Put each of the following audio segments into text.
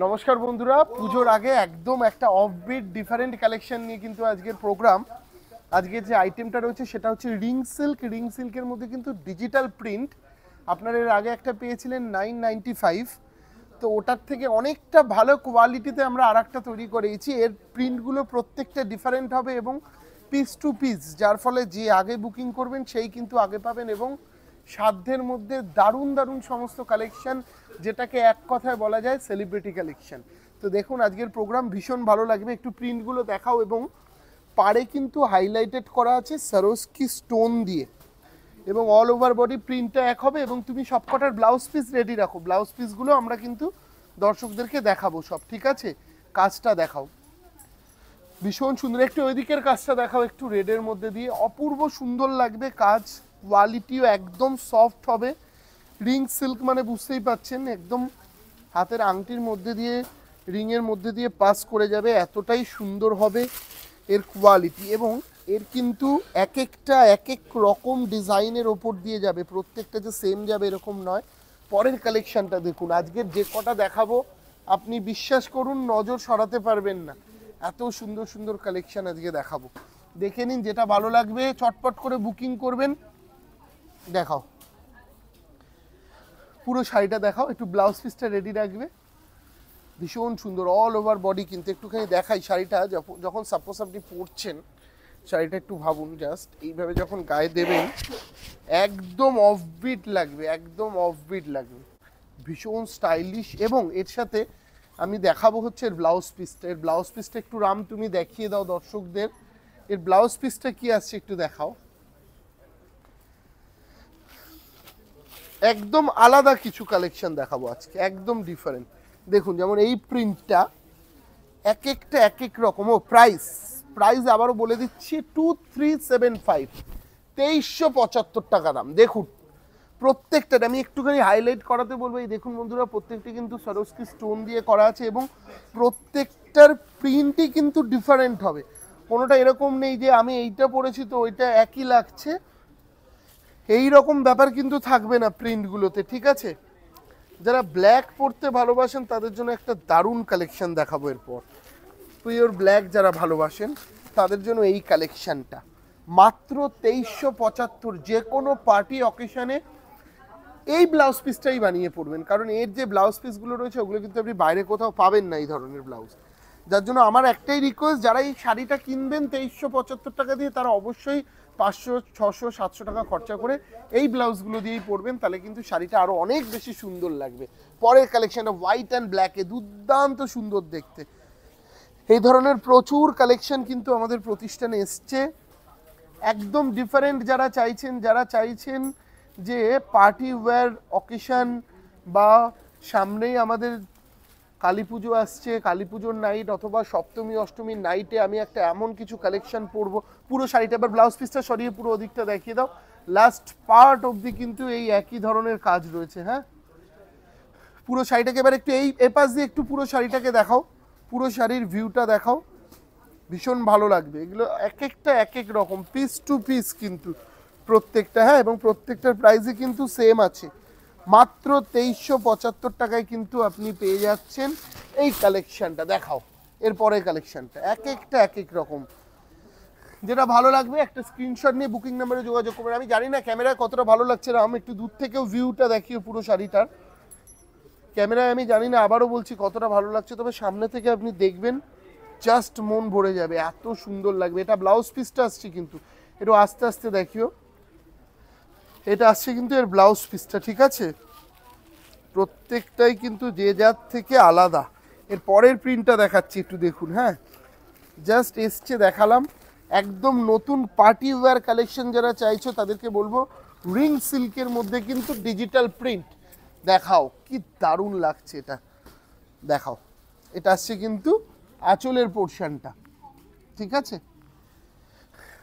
নমস্কার বন্ধুরা, পুজোর আগে একদম একটা অফবিট ডিফারেন্ট কালেকশন নিয়ে কিন্তু আজকের প্রোগ্রাম। আজকে যে আইটেমটা রয়েছে সেটা হচ্ছে রিং সিল্ক। রিং সিল্কের মধ্যে কিন্তু ডিজিটাল প্রিন্ট। আপনারা এর আগে একটা পেয়েছিলেন 995, তো ওটার থেকে অনেকটা ভালো কোয়ালিটিতে আমরা আর একটা তৈরি করেছি। এর প্রিন্টগুলো প্রত্যেকটা ডিফারেন্ট হবে এবং পিস টু পিস, যার ফলে যে আগে বুকিং করবেন সেই কিন্তু আগে পাবেন এবং সাধ্যের মধ্যে দারুণ দারুণ সমস্ত কালেকশন, যেটাকে এক কথায় বলা যায় সেলিব্রিটি কালেকশন। তো দেখুন আজকের প্রোগ্রাম ভীষণ ভালো লাগবে। একটু প্রিন্টগুলো দেখাও। এবং পাড়ে কিন্তু হাইলাইটেড করা আছে সারোস্কি স্টোন দিয়ে এবং অল ওভার বডি প্রিন্টটা এক হবে। এবং তুমি সবকটার ব্লাউজ পিস রেডি রাখো। ব্লাউজ পিসগুলো আমরা কিন্তু দর্শকদেরকে দেখাবো সব, ঠিক আছে? কাজটা দেখাও, ভীষণ সুন্দর। একটু ওই দিকের কাজটা দেখাও, একটু রেডের মধ্যে দিয়ে অপূর্ব সুন্দর লাগবে কাজ। কোয়ালিটিও একদম সফট হবে। রিং সিল্ক মানে বুঝতেই পাচ্ছেন, একদম হাতের আংটির মধ্যে দিয়ে, রিংয়ের মধ্যে দিয়ে পাস করে যাবে, এতটাই সুন্দর হবে এর কোয়ালিটি। এবং এর কিন্তু এক একটা এক এক রকম ডিজাইনের ওপর দিয়ে যাবে, প্রত্যেকটা যে সেম যাবে এরকম নয়। পরের কালেকশনটা দেখুন, আজকের যে কটা দেখাবো আপনি বিশ্বাস করুন নজর সরাতে পারবেন না, এত সুন্দর সুন্দর কালেকশন আজকে দেখাবো। দেখে নিন, যেটা ভালো লাগবে চটপট করে বুকিং করবেন। দেখাও পুরো শাড়িটা, দেখাও একটু, ব্লাউজ পিসটা রেডি রাখবে। ভীষণ সুন্দর অল ওভার বডি। কিন্তু একটুখানি দেখাই শাড়িটা, যখন সাপোজ আপনি পরছেন শাড়িটা, একটু ভাবুন জাস্ট এইভাবে যখন গায়ে দেবেন একদম অফবিট লাগবে, একদম অফবিট লাগবে, ভীষণ স্টাইলিশ। এবং এর সাথে আমি দেখাবো হচ্ছে এর ব্লাউজ পিসটা। এর ব্লাউজ পিসটা একটু রাম তুমি দেখিয়ে দাও দর্শকদের। এর ব্লাউজ পিসটা কি আসছে একটু দেখাও। একদম আলাদা কিছু কালেকশন দেখাবো আজকে, একদম ডিফারেন্ট। দেখুন যেমন এই প্রিন্টটা এক একটা এক এক রকম। ও প্রাইস আবারও বলে দিচ্ছি, 2375, 2375 টাকা দাম। দেখুন প্রত্যেকটা, আমি একটুখানি হাইলাইট করাতে বলবো। এই দেখুন বন্ধুরা, প্রত্যেকটি কিন্তু সরোস্কি স্টোন দিয়ে করা আছে এবং প্রত্যেকটার প্রিন্টই কিন্তু ডিফারেন্ট হবে। কোনোটা এরকম নেই যে আমি এইটা পরেছি তো ওইটা একই লাগছে, এই রকম ব্যাপার কিন্তু থাকবে না প্রিন্টগুলোতে, ঠিক আছে? যারা ব্ল্যাক পরতে ভালোবাসেন তাদের জন্য একটা দারুণ কালেকশন দেখাবো এরপর। পিওর ব্ল্যাক যারা ভালোবাসেন তাদের জন্য এই কালেকশনটা মাত্র 2375। যে কোনো পার্টি অকেশনে এই ব্লাউজ পিসটাই বানিয়ে পড়বেন, কারণ এর যে ব্লাউজ পিসগুলো রয়েছে ওগুলো কিন্তু আপনি বাইরে কোথাও পাবেন না এই ধরনের ব্লাউজ। যার জন্য আমার একটাই রিকোয়েস্ট, যারা এই শাড়িটা কিনবেন 2375 টাকা দিয়ে, তারা অবশ্যই 500, 600, 700 টাকা খরচা করে এই ব্লাউজগুলো দিয়েই পরবেন, তাহলে কিন্তু শাড়িটা আরও অনেক বেশি সুন্দর লাগবে। পরের কালেকশনটা হোয়াইট অ্যান্ড ব্ল্যাকে দুর্দান্ত সুন্দর দেখতে। এই ধরনের প্রচুর কালেকশন কিন্তু আমাদের প্রতিষ্ঠানে এসছে, একদম ডিফারেন্ট। যারা চাইছেন যে পার্টি ওয়্যার অকেশন, বা সামনেই আমাদের কালী পুজো আসছে, কালী পুজোর নাইট অথবা সপ্তমী অষ্টমীর নাইটে আমি একটা এমন কিছু কালেকশন পরবো। পুরো শাড়িটা, এবার ব্লাউজ পিসটা সরিয়ে পুরো ওদিকটা দেখিয়ে দাও। লাস্ট পার্ট অবধি কিন্তু এই একই ধরনের কাজ রয়েছে। হ্যাঁ, পুরো শাড়িটাকে এবার একটু এই এপাশ দিয়ে একটু পুরো শাড়িটাকে দেখাও, পুরো শাড়ির ভিউটা দেখাও, ভীষণ ভালো লাগবে। এগুলো এক একটা এক এক রকম, পিস টু পিস কিন্তু প্রত্যেকটা। হ্যাঁ, এবং প্রত্যেকটার প্রাইসই কিন্তু সেম আছে। মাত্র 2375 টাকায় কিন্তু আপনি পেয়ে যাচ্ছেন এই কালেকশনটা। দেখাও এরপরে কালেকশনটা, এক একটা এক এক রকম। যেটা ভালো লাগবে একটা স্ক্রিনশট নিয়ে বুকিং নাম্বারে যোগাযোগ করবেন। আমি জানি না ক্যামেরায় কতটা ভালো লাগছে, না আমি একটু দূর থেকেও ভিউটা দেখিও পুরো শাড়িটার। ক্যামেরায় আমি জানি না, আবারও বলছি, কতটা ভালো লাগছে, তবে সামনে থেকে আপনি দেখবেন জাস্ট মন ভরে যাবে, এত সুন্দর লাগবে। এটা ব্লাউজ পিসটা আসছে কিন্তু, একটু আস্তে আস্তে দেখিও, এটা আসছে কিন্তু এর ব্লাউজ পিসটা, ঠিক আছে? প্রত্যেকটাই কিন্তু যে যার থেকে আলাদা। এর পরের প্রিন্টটা দেখাচ্ছি, একটু দেখুন। হ্যাঁ, জাস্ট এসছে দেখালাম, একদম নতুন পার্টি ওয়্যার কালেকশন যারা চাইছো তাদেরকে বলবো রিং সিল্কের মধ্যে কিন্তু ডিজিটাল প্রিন্ট। দেখাও কি দারুণ লাগছে এটা, দেখাও। এটা আসছে কিন্তু আঁচলের পোর্শনটা, ঠিক আছে?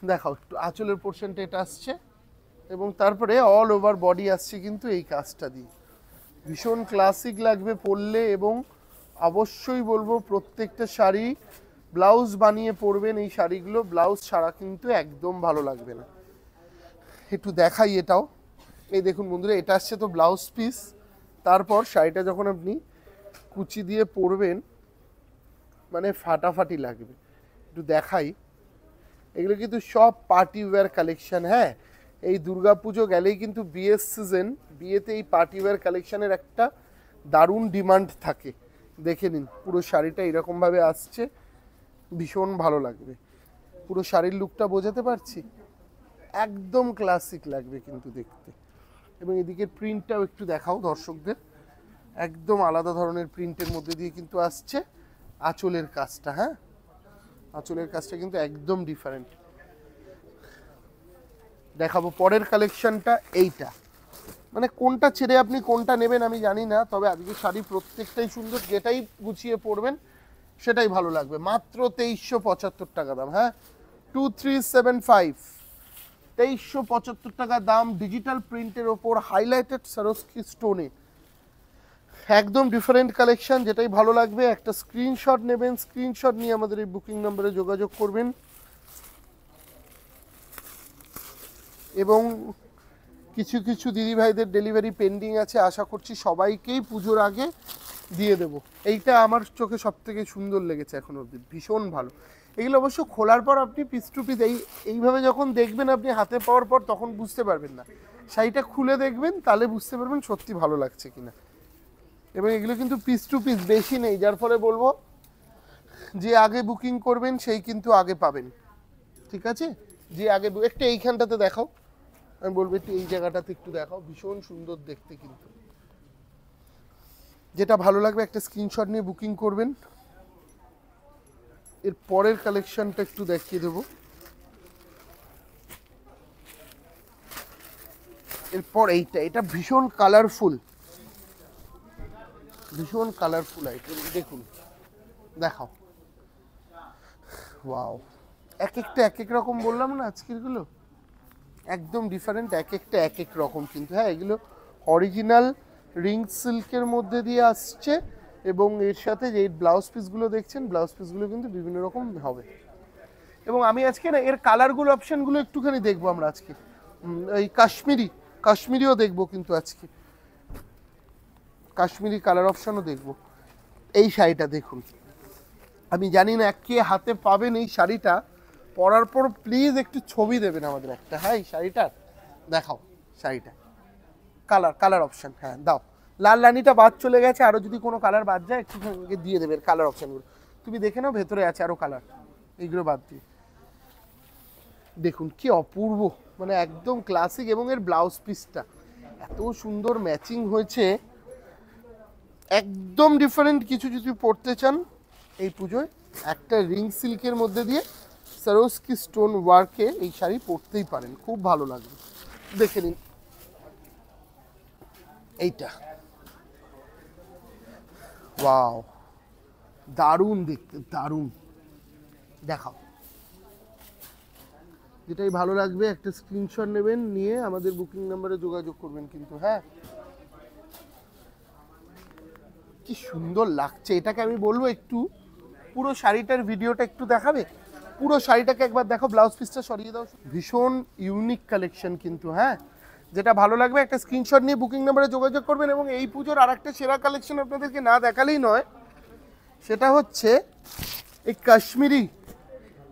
দেখাও একটু আঁচলের পোর্শনটা, এটা আসছে এবং তারপরে অল ওভার বডি আসছে কিন্তু এই কাজটা দিয়ে। ভীষণ ক্লাসিক লাগবে পরলে। এবং অবশ্যই বলবো প্রত্যেকটা শাড়ি ব্লাউজ বানিয়ে পরবেন। এই শাড়িগুলো ব্লাউজ ছাড়া কিন্তু একদম ভালো লাগবে না। একটু দেখাই এটাও, এই দেখুন বন্ধুরা, এটা আসছে তো ব্লাউজ পিস। তারপর শাড়িটা যখন আপনি কুচি দিয়ে পরবেন মানে ফাটাফাটি লাগবে। একটু দেখাই, এগুলো কিন্তু সব পার্টি ওয়্যার কালেকশন। হ্যাঁ, এই দুর্গাপুজো গেলেই কিন্তু বিয়ের সিজন, বিয়েতে এই পার্টি ওয়্যার কালেকশনের একটা দারুণ ডিমান্ড থাকে। দেখে নিন, পুরো শাড়িটা এরকমভাবে আসছে, ভীষণ ভালো লাগবে। পুরো শাড়ির লুকটা বোঝাতে পারছি, একদম ক্লাসিক লাগবে কিন্তু দেখতে। এবং এদিকের প্রিন্টটাও একটু দেখাও দর্শকদের, একদম আলাদা ধরনের প্রিন্টের মধ্যে দিয়ে কিন্তু আসছে। আঁচলের কাজটা, হ্যাঁ আঁচলের কাজটা কিন্তু একদম ডিফারেন্ট। দেখাবো পরের কালেকশনটা, এইটা মানে কোনটা ছেড়ে আপনি কোনটা নেবেন আমি জানি না, তবে আজকে শাড়ি প্রত্যেকটাই সুন্দর, যেটাই গুছিয়ে পরবেন সেটাই ভালো লাগবে। মাত্র 2375 টাকা দাম। হ্যাঁ, 2375, 2375 টাকা দাম। ডিজিটাল প্রিন্টের ওপর হাইলাইটেড সারোস্কি স্টোনে, একদম ডিফারেন্ট কালেকশন। যেটাই ভালো লাগবে একটা স্ক্রিনশট নেবেন, স্ক্রিনশট নিয়ে আমাদের এই বুকিং নম্বরে যোগাযোগ করবেন। এবং কিছু কিছু দিদিভাইদের ডেলিভারি পেন্ডিং আছে, আশা করছি সবাইকেই পুজোর আগে দিয়ে দেবো। এইটা আমার চোখে সব থেকে সুন্দর লেগেছে এখন অবধি, ভীষণ ভালো। এগুলো অবশ্য খোলার পর আপনি পিস টু পিস এইভাবে যখন দেখবেন আপনি হাতে পাওয়ার পর, তখন বুঝতে পারবেন না। শাড়িটা খুলে দেখবেন, তাহলে বুঝতে পারবেন সত্যি ভালো লাগছে কিনা। এবং এগুলো কিন্তু পিস টু পিস বেশি নেই, যার ফলে বলবো যে আগে বুকিং করবেন সেই কিন্তু আগে পাবেন। ঠিক আছে, যে আগে একটু এইখানটাতে দেখাও, আমি বলবো একটু এই জায়গাটাতে একটু দেখাও, ভীষণ সুন্দর দেখতে কিন্তু। যেটা ভালো লাগবে একটা স্ক্রিনশট নিয়ে বুকিং করবেন। এর পরের কালেকশনটা একটু দেখিয়ে দেবো। এরপর এইটা, এটা ভীষণ কালারফুল, ভীষণ কালারফুল আইটেম। দেখুন, দেখাও, ওয়াও, এক একটা এক এক রকম বললাম না আজকেরগুলো, একদম ডিফারেন্ট, এক একটা এক এক রকম কিন্তু। হ্যাঁ, এগুলো অরিজিনাল রিং সিল্কের মধ্যে দিয়ে আসছে, এবং এর সাথে যে ব্লাউজ পিসগুলো দেখছেন, ব্লাউজ পিসগুলো কিন্তু বিভিন্ন রকম হবে। এবং আমি আজকে না এর কালারগুলো অপশানগুলো একটুখানি দেখবো আমরা আজকে। এই কাশ্মীরিও দেখবো কিন্তু আজকে, কাশ্মীরি কালার অপশানও দেখবো। এই শাড়িটা দেখুন, আমি জানি না কে হাতে পাবেন এই শাড়িটা, পরার পর প্লিজ একটু ছবি দেবেন আমাদের একটা। হ্যাঁ, এই শাড়িটার দেখাও, শাড়িটা কালার অপশান, হ্যাঁ দাও। লাল রানীটা বাদ চলে গেছে, আরও যদি কোনো কালার বাদ যায় একটু দিয়ে দেবে কালার অপশানগুলো। তুমি দেখে নাও, ভেতরে আছে আরও কালার, এইগুলো বাদ দিয়ে। দেখুন কি অপূর্ব, মানে একদম ক্লাসিক। এবং এর ব্লাউজ পিসটা এত সুন্দর ম্যাচিং হয়েছে, একদম ডিফারেন্ট কিছু যদি পড়তে চান এই পুজোয়, একটা রিং সিল্কের মধ্যে দিয়ে সারোস্কি স্টোন ওয়ার্কে এই শাড়ি পরতেই পারেন, খুব ভালো লাগবে। দেখে নিন এইটা, ওয়াও, দারুণ দেখতে, দারুণ। দেখাও, যেটাই ভালো লাগবে একটা স্ক্রিনশট নেবেন, নিয়ে আমাদের বুকিং নাম্বারে যোগাযোগ করবেন কিন্তু। হ্যাঁ, কি সুন্দর লাগছে এটাকে। আমি বলবো একটু পুরো শাড়িটার ভিডিওটা একটু দেখাবে, পুরো শাড়িটাকে একবার দেখো, ব্লাউজ পিসটা সরিয়ে দাও। ভীষণ ইউনিক কালেকশন কিন্তু। হ্যাঁ, যেটা ভালো লাগবে একটা স্ক্রিনশট নিয়ে বুকিং নাম্বারে যোগাযোগ করবেন। এবং এই পুজোর আর একটা সেরা কালেকশন আপনাদেরকে না দেখালেই নয়, সেটা হচ্ছে এই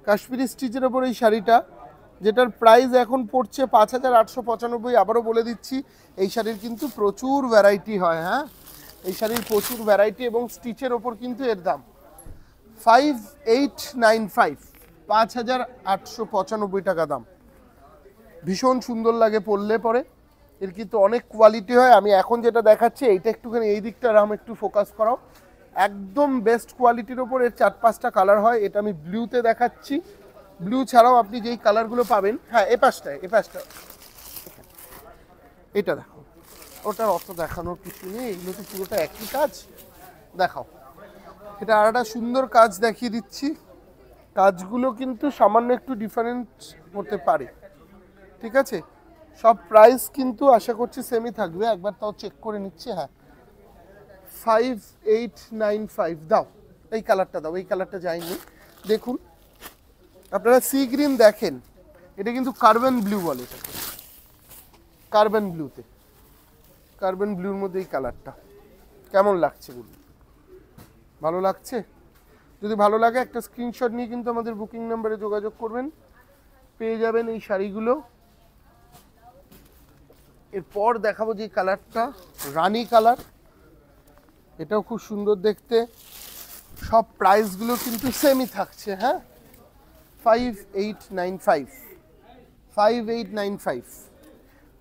কাশ্মীরি স্টিচের ওপর এই শাড়িটা, যেটার প্রাইস এখন পড়ছে 5895। আবারও বলে দিচ্ছি, এই শাড়ির কিন্তু প্রচুর ভ্যারাইটি হয়। হ্যাঁ, এই শাড়ির প্রচুর ভ্যারাইটি, এবং স্টিচের ওপর কিন্তু এর দাম 5895, 5895 টাকা দাম। ভীষণ সুন্দর লাগে পরলে পরে, এর কিন্তু অনেক কোয়ালিটি হয়। আমি এখন যেটা দেখাচ্ছি এইটা একটুখানি এই দিকটা রাম একটু ফোকাস করাও, একদম বেস্ট কোয়ালিটির ওপর এর 4-5টা কালার হয়। এটা আমি ব্লুতে দেখাচ্ছি, ব্লু ছাড়াও আপনি যেই কালারগুলো পাবেন, হ্যাঁ এ পাশটা এটা দেখো, ওটার অত দেখানোর কিছু নেই, এগুলো তো পুরোটা একই কাজ। দেখাও, এটা আর একটা সুন্দর কাজ দেখিয়ে দিচ্ছি, কাজগুলো কিন্তু সামান্য একটু ডিফারেন্ট হতে পারে। ঠিক আছে, সব প্রাইস কিন্তু আশা করছি সেমই থাকবে, একবার তাও চেক করে নিচ্ছি। হ্যাঁ, 5895 দাও, এই কালারটা দাও, এই কালারটা যায়নি। দেখুন আপনারা সি গ্রিন দেখেন, এটা কিন্তু কার্বন ব্লু বলে এটাকে, কার্বন ব্লুর মধ্যে এই কালারটা কেমন লাগছে বলুন। ভালো লাগছে? যদি ভালো লাগে একটা স্ক্রিনশট নিয়ে কিন্তু আমাদের বুকিং নাম্বারে যোগাযোগ করবেন, পেয়ে যাবেন এই শাড়িগুলো। এরপর দেখাবো যে কালারটা, রানী কালার, এটাও খুব সুন্দর দেখতে। সব প্রাইসগুলো কিন্তু সেমই থাকছে, হ্যাঁ, 5895।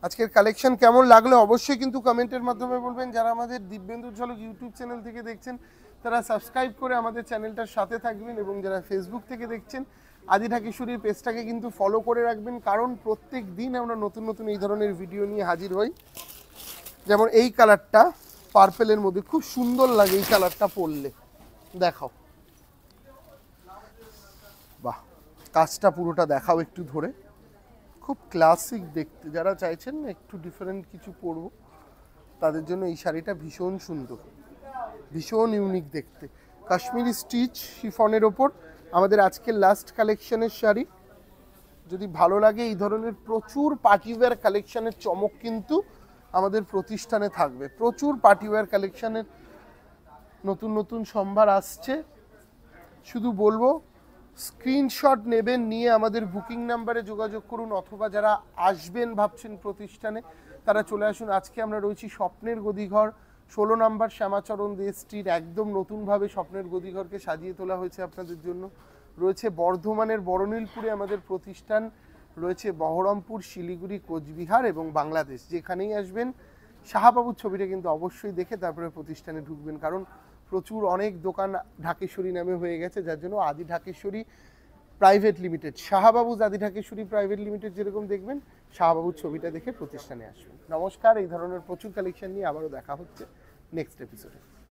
আজকের কালেকশন কেমন লাগলো অবশ্যই কিন্তু কমেন্টের মাধ্যমে বলবেন। যারা আমাদের দিব্যেন্দুর ঝলক ইউটিউব চ্যানেল থেকে দেখছেন তারা সাবস্ক্রাইব করে আমাদের চ্যানেলটার সাথে থাকবেন, এবং যারা ফেসবুক থেকে দেখছেন আদি ঢাকেশ্বরীর পেজটাকে কিন্তু ফলো করে রাখবেন, কারণ প্রত্যেক দিন আমরা নতুন নতুন এই ধরনের ভিডিও নিয়ে হাজির হই। যেমন এই কালারটা পার্পেলের মধ্যে খুব সুন্দর লাগে, এই কালারটা পরলে দেখাও, বাহ, কাজটা পুরোটা দেখাও একটু ধরে, খুব ক্লাসিক দেখতে। যারা চাইছেন না একটু ডিফারেন্ট কিছু পরবো তাদের জন্য এই শাড়িটা ভীষণ সুন্দর, ভীষণ ইউনিক দেখতে। কাশ্মীরি স্টিচ শিফনের ওপর আমাদের আজকের লাস্ট কালেকশনের শাড়ি। যদি ভালো লাগে এই ধরনের প্রচুর পার্টিওয়্যার কালেকশনের চমক কিন্তু আমাদের প্রতিষ্ঠানে থাকবে। প্রচুর পার্টিওয়্যার কালেকশনের নতুন নতুন সম্ভার আসছে। শুধু বলবো স্ক্রিনশট নেবেন, নিয়ে আমাদের বুকিং নাম্বারে যোগাযোগ করুন, অথবা যারা আসবেন ভাবছেন প্রতিষ্ঠানে তারা চলে আসুন। আজকে আমরা রয়েছি স্বপ্নের গদিঘর 16 নম্বর শ্যামাচরণ দে স্ট্রিট। একদম নতুনভাবে স্বপ্নের গদিঘরকে সাজিয়ে তোলা হয়েছে আপনাদের জন্য। রয়েছে বর্ধমানের বড়নীলপুরে আমাদের প্রতিষ্ঠান, রয়েছে বহরমপুর, শিলিগুড়ি, কোচবিহার এবং বাংলাদেশ। যেখানেই আসবেন শাহবাবুর ছবিটা কিন্তু অবশ্যই দেখে তারপরে প্রতিষ্ঠানে ঢুকবেন, কারণ প্রচুর অনেক দোকান ঢাকেশ্বরী নামে হয়ে গেছে, যার জন্য আদি ঢাকেশ্বরী প্রাইভেট লিমিটেড, শাহবাবুজ আদি ঢাকেশ্বরী প্রাইভেট লিমিটেড যেরকম দেখবেন, শাহবাবুর ছবিটা দেখে প্রতিষ্ঠানে আসবেন। নমস্কার, এই ধরনের প্রচুর কালেকশন নিয়ে আবারও দেখা হচ্ছে নেক্সট এপিসোডে।